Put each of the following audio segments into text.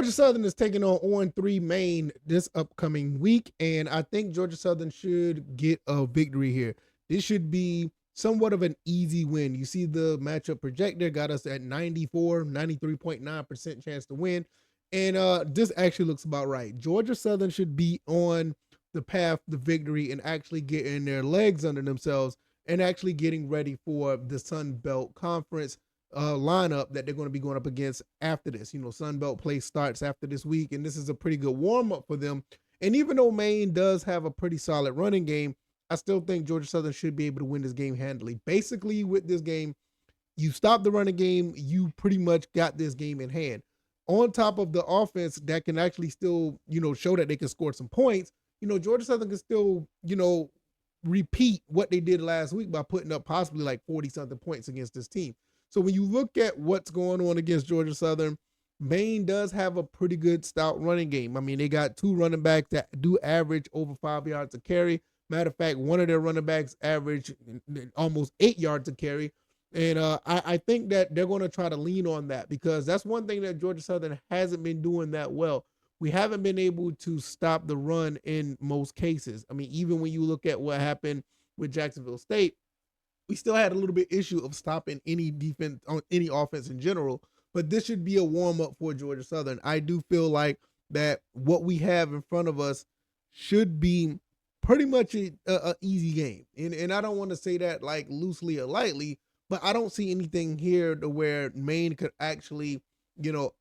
Georgia Southern is taking on 3 Maine this upcoming week, and I think Georgia Southern should get a victory here. This should be somewhat of an easy win. You see the matchup projector got us at 93.9% chance to win. And this actually looks about right. Georgia Southern should be on the path to victory and actually getting their legs under themselves and actually getting ready for the Sun Belt Conference lineup that they're going to be going up against after this. Sun Belt play starts after this week, and this is a pretty good warm up for them. And even though Maine does have a pretty solid running game, I still think Georgia Southern should be able to win this game handily. Basically, with this game, you stop the running game, you pretty much got this game in hand. On top of the offense that can actually still, show that they can score some points, Georgia Southern can still, repeat what they did last week by putting up possibly like 40 something points against this team. So when you look at what's going on against Georgia Southern, Maine does have a pretty good stout running game. I mean, they got 2 running backs that do average over 5 yards a carry. Matter of fact, one of their running backs average almost 8 yards a carry. And I think that they're going to try to lean on that because that's one thing that Georgia Southern hasn't been doing that well. We haven't been able to stop the run in most cases. I mean, even when you look at what happened with Jacksonville State, we still had a little bit issue of stopping any defense on any offense in general. But this should be a warm up for Georgia Southern. I do feel like that what we have in front of us should be pretty much a easy game. And I don't want to say that like loosely or lightly, but I don't see anything here to where Maine could actually,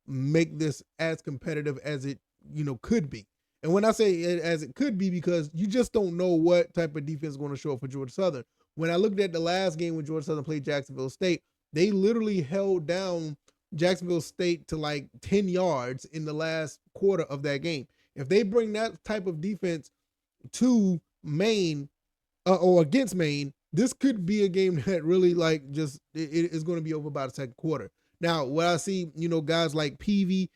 make this as competitive as it, could be. And when I say as it could be, because you just don't know what type of defense is going to show up for Georgia Southern. When I looked at the last game when Georgia Southern played Jacksonville State, they literally held down Jacksonville State to like 10 yards in the last quarter of that game. If they bring that type of defense to Maine or against Maine, this could be a game that really like just it is going to be over by the second quarter. Now, what I see, guys like Peavy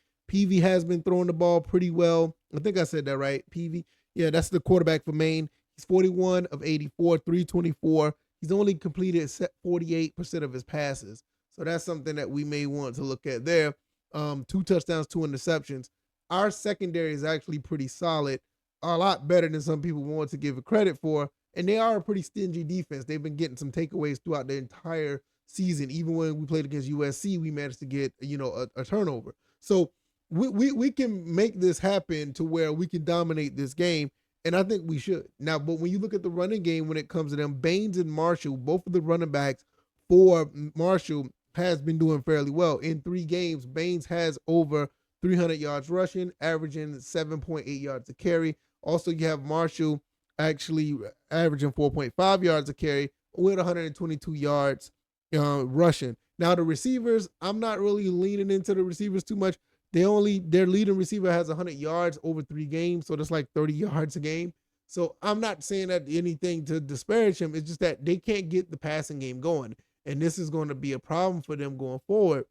has been throwing the ball pretty well. I think I said that right, Peavy. Yeah, that's the quarterback for Maine. He's 41 of 84, 324. He's only completed 48% of his passes. So that's something that we may want to look at there. 2 touchdowns, 2 interceptions. Our secondary is actually pretty solid, a lot better than some people want to give it credit for. And they are a pretty stingy defense. They've been getting some takeaways throughout the entire season. Even when we played against USC, we managed to get, a turnover. So we can make this happen to where we can dominate this game. And I think we should. Now, but when you look at the running game, when it comes to them, Baines and Marshall, both of the running backs for Marshall has been doing fairly well. In 3 games, Baines has over 300 yards rushing, averaging 7.8 yards a carry. Also, you have Marshall actually averaging 4.5 yards a carry with 122 yards rushing. Now, the receivers, I'm not really leaning into the receivers too much. Their leading receiver has 100 yards over 3 games, so that's like 30 yards a game. So I'm not saying that anything to disparage him. It's just that they can't get the passing game going, and this is going to be a problem for them going forward.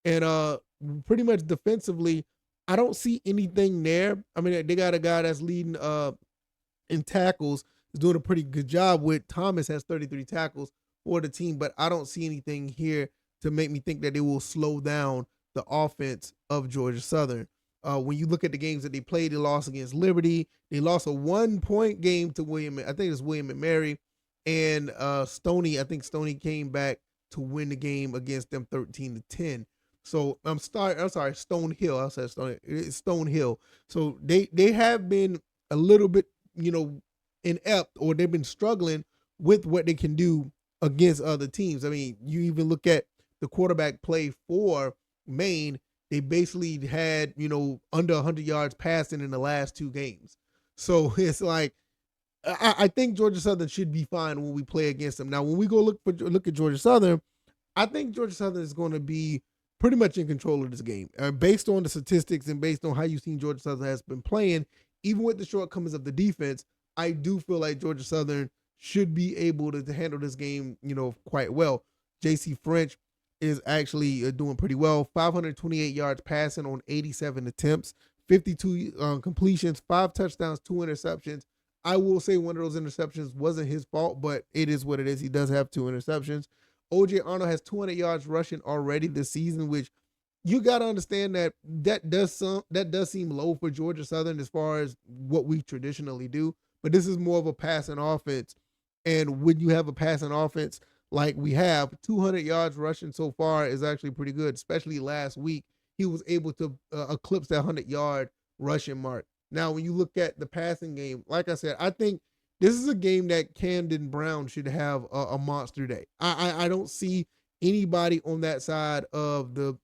And pretty much defensively, I don't see anything there. I mean, they got a guy that's leading in tackles, is doing a pretty good job with. Thomas has 33 tackles for the team, but I don't see anything here to make me think that they will slow down the offense of Georgia Southern. When you look at the games that they played, they lost against Liberty. They lost a 1-point game to William. I think it's William and Mary. And Stony, I think Stony came back to win the game against them 13-10. So I'm sorry, Stonehill. I said Stony. It's Stonehill. So they have been a little bit, inept, or they've been struggling with what they can do against other teams. I mean, you even look at the quarterback play for Maine, they basically had, under 100 yards passing in the last 2 games. So it's like, I think Georgia Southern should be fine when we play against them. Now, when we go look at Georgia Southern, I think Georgia Southern is going to be pretty much in control of this game. Based on the statistics and based on how you've seen Georgia Southern has been playing, even with the shortcomings of the defense, I do feel like Georgia Southern should be able to handle this game, quite well. J.C. French is actually doing pretty well. 528 yards passing on 87 attempts, 52 completions, 5 touchdowns, 2 interceptions. I will say one of those interceptions wasn't his fault, but it is what it is. He does have 2 interceptions. O.J. Arnold has 200 yards rushing already this season, which you got to understand that that does seem low for Georgia Southern as far as what we traditionally do. But this is more of a passing offense, and when you have a passing offense like we have, 200 yards rushing so far is actually pretty good. Especially last week, he was able to eclipse that 100-yard rushing mark. Now, when you look at the passing game, like I said, I think this is a game that Camden Brown should have a monster day. I don't see anybody on that side of the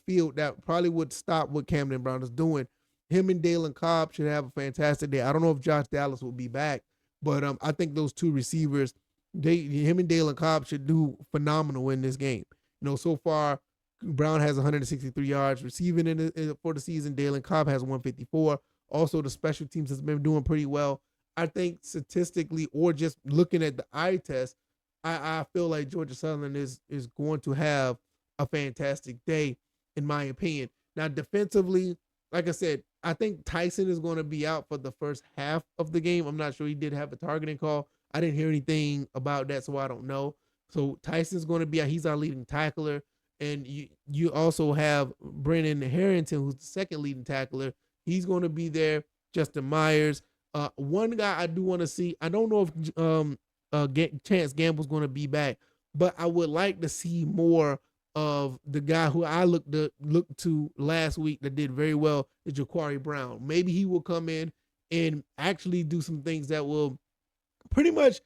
field that probably would stop what Camden Brown is doing. Him and Dalen Cobb should have a fantastic day. I don't know if Josh Dallas will be back, but I think those two receivers, him and Dalen Cobb should do phenomenal in this game. So far, Brown has 163 yards receiving for the season. Dalen Cobb has 154. Also, the special teams has been doing pretty well. I think statistically, or just looking at the eye test, I feel like Georgia Southern is going to have a fantastic day, in my opinion. Now, defensively, like I said, I think Tyson is going to be out for the first half of the game. I'm not sure. He did have a targeting call. I didn't hear anything about that, so I don't know. So Tyson's going to be out. He's our leading tackler. And you also have Brennan Harrington, who's the second leading tackler. He's going to be there. Justin Myers. One guy I do want to see, I don't know if Chance Gamble's going to be back, but I would like to see more of the guy who I looked to last week that did very well, is Jaquari Brown. Maybe he will come in and actually do some things that will pretty much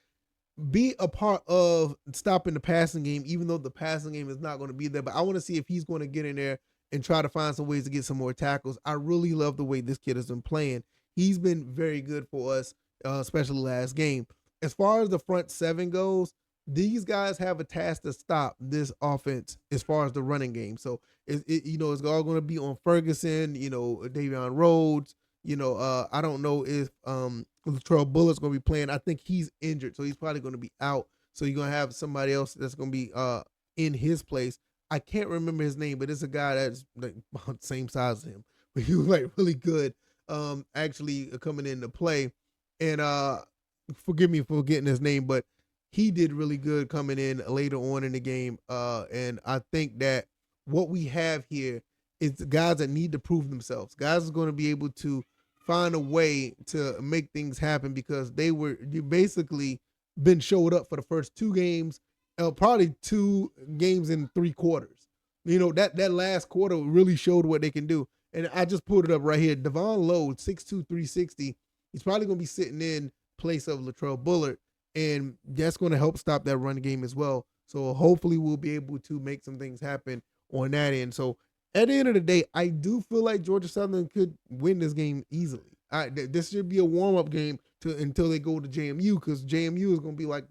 be a part of stopping the passing game, even though the passing game is not going to be there. But I want to see if he's going to get in there and try to find some ways to get some more tackles. I really love the way this kid has been playing. He's been very good for us, especially last game. As far as the front seven goes, these guys have a task to stop this offense as far as the running game. So it's all going to be on Ferguson, Davion Rhodes. I don't know if Latrell Bullett's going to be playing. I think he's injured, so he's probably going to be out. So you're going to have somebody else that's going to be in his place. I can't remember his name, but it's a guy that's like about the same size as him, but he was like really good actually coming into play. And forgive me for getting his name, but he did really good coming in later on in the game. And I think that what we have here is the guys that need to prove themselves. Guys are going to be able to find a way to make things happen because you basically been showed up for the first two games, probably two games in 3 quarters. That last quarter really showed what they can do. And I just pulled it up right here. Devon Lowe, 6'2", 360. He's probably going to be sitting in place of Latrell Bullard, and that's going to help stop that run game as well. So hopefully we'll be able to make some things happen on that end. So at the end of the day, I do feel like Georgia Southern could win this game easily. This should be a warm-up game until they go to JMU, because JMU is going to be like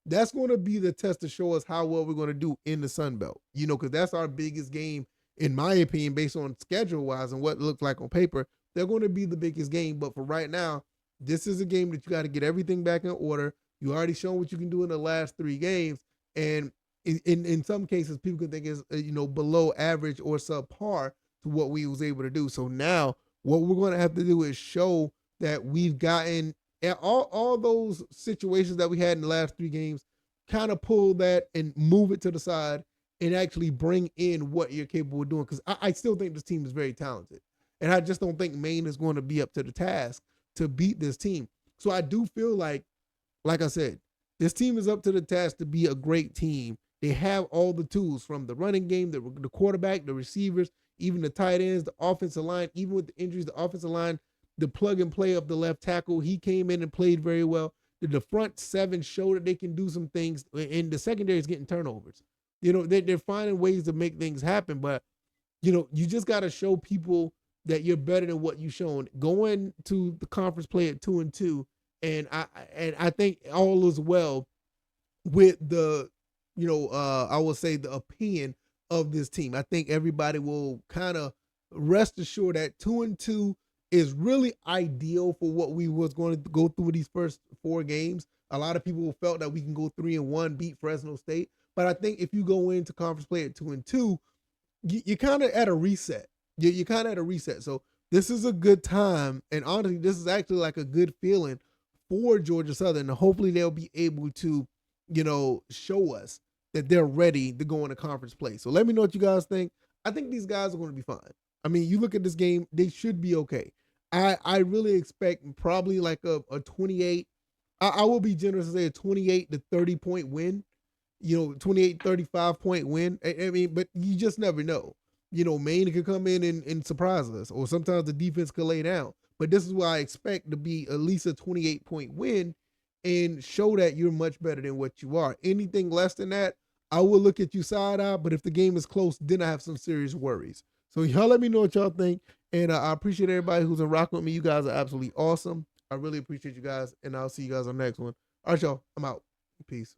that's going to be the test to show us how well we're going to do in the Sun Belt. Because that's our biggest game, in my opinion, based on schedule-wise and what it looks like on paper. They're going to be the biggest game, but for right now, this is a game that you got to get everything back in order. You already shown what you can do in the last 3 games, and in some cases, people can think is below average or subpar to what we was able to do. So now, what we're going to have to do is show that we've gotten all those situations that we had in the last 3 games, kind of pull that and move it to the side and actually bring in what you're capable of doing. Because I still think this team is very talented, and I just don't think Maine is going to be up to the task to beat this team. So I do feel like I said, this team is up to the task to be a great team. They have all the tools, from the running game, the quarterback, the receivers, even the tight ends, the offensive line. Even with the injuries, the offensive line, the plug and play of the left tackle, he came in and played very well. The front seven show that they can do some things, and the secondary is getting turnovers. They're finding ways to make things happen, but you just got to show people that you're better than what you've shown. Going to the conference play at 2-2, and I think all is well with the, I will say, the opinion of this team. I think everybody will kind of rest assured that 2-2 is really ideal for what we was going to go through these first 4 games. A lot of people felt that we can go 3-1, beat Fresno State. But I think if you go into conference play at 2-2, you're kind of at a reset. You're kind of at a reset. So this is a good time. And honestly, this is actually like a good feeling for Georgia Southern. And hopefully they'll be able to, show us that they're ready to go into conference play. So let me know what you guys think. I think these guys are going to be fine. I mean, you look at this game, they should be okay. I really expect probably like a 28. I will be generous to say a 28 to 30 point win. 28, 35 point win. I mean, but you just never know. Maine could come in and surprise us, or sometimes the defense could lay down. But this is why I expect to be at least a 28-point win and show that you're much better than what you are. Anything less than that, I will look at you side eye. But if the game is close, then I have some serious worries. So y'all let me know what y'all think. And I appreciate everybody who's in rock with me. You guys are absolutely awesome. I really appreciate you guys. And I'll see you guys on the next one. All right, y'all. I'm out. Peace.